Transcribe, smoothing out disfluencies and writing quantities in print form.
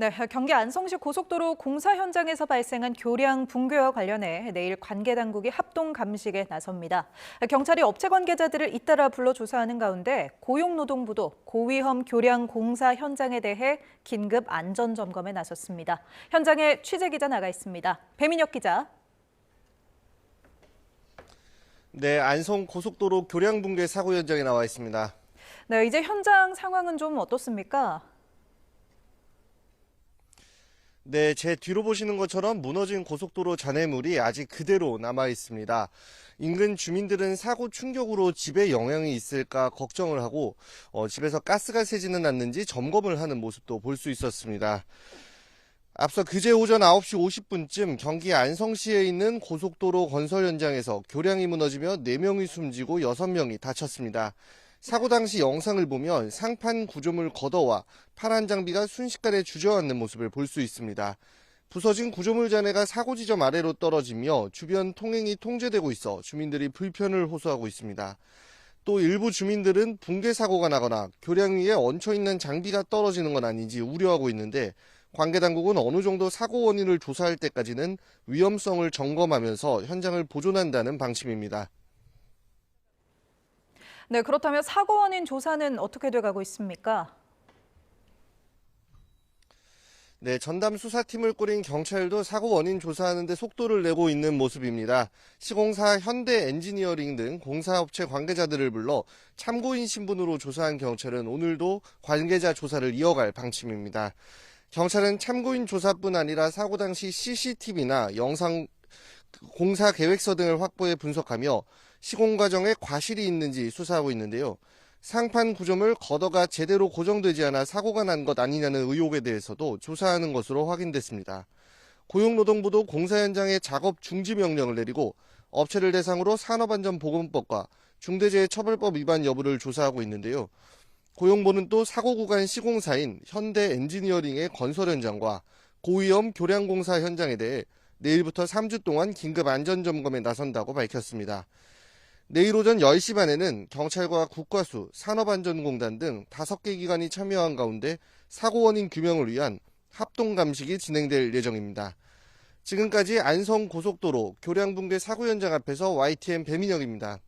네, 경기 안성시 고속도로 공사 현장에서 발생한 교량 붕괴와 관련해 내일 관계 당국이 합동 감식에 나섭니다. 경찰이 업체 관계자들을 잇따라 불러 조사하는 가운데 고용노동부도 고위험 교량 공사 현장에 대해 긴급 안전 점검에 나섰습니다. 현장에 취재 기자 나가 있습니다. 배민혁 기자. 네, 안성 고속도로 교량 붕괴 사고 현장에 나와 있습니다. 네, 이제 현장 상황은 좀 어떻습니까? 네, 제 뒤로 보시는 것처럼 무너진 고속도로 잔해물이 아직 그대로 남아 있습니다. 인근 주민들은 사고 충격으로 집에 영향이 있을까 걱정을 하고 집에서 가스가 새지는 않는지 점검을 하는 모습도 볼 수 있었습니다. 앞서 그제 오전 9시 50분쯤 경기 안성시에 있는 고속도로 건설 현장에서 교량이 무너지며 4명이 숨지고 6명이 다쳤습니다. 사고 당시 영상을 보면 상판 구조물 걷어와 파란 장비가 순식간에 주저앉는 모습을 볼 수 있습니다. 부서진 구조물 잔해가 사고 지점 아래로 떨어지며 주변 통행이 통제되고 있어 주민들이 불편을 호소하고 있습니다. 또 일부 주민들은 붕괴 사고가 나거나 교량 위에 얹혀있는 장비가 떨어지는 건 아닌지 우려하고 있는데 관계당국은 어느 정도 사고 원인을 조사할 때까지는 위험성을 점검하면서 현장을 보존한다는 방침입니다. 네, 그렇다면 사고 원인 조사는 어떻게 돼가고 있습니까? 네, 전담 수사팀을 꾸린 경찰도 사고 원인 조사하는 데 속도를 내고 있는 모습입니다. 시공사 현대 엔지니어링 등 공사업체 관계자들을 불러 참고인 신분으로 조사한 경찰은 오늘도 관계자 조사를 이어갈 방침입니다. 경찰은 참고인 조사뿐 아니라 사고 당시 CCTV나 영상, 공사 계획서 등을 확보해 분석하며 시공 과정에 과실이 있는지 수사하고 있는데요. 상판 구조물 걷어가 제대로 고정되지 않아 사고가 난 것 아니냐는 의혹에 대해서도 조사하는 것으로 확인됐습니다. 고용노동부도 공사 현장에 작업 중지 명령을 내리고 업체를 대상으로 산업안전보건법과 중대재해처벌법 위반 여부를 조사하고 있는데요. 고용부는 또 사고 구간 시공사인 현대 엔지니어링의 건설 현장과 고위험 교량공사 현장에 대해 내일부터 3주 동안 긴급 안전점검에 나선다고 밝혔습니다. 내일 오전 10시 반에는 경찰과 국과수, 산업안전공단 등 5개 기관이 참여한 가운데 사고 원인 규명을 위한 합동감식이 진행될 예정입니다. 지금까지 안성 고속도로 교량 붕괴 사고 현장 앞에서 YTN 배민혁입니다.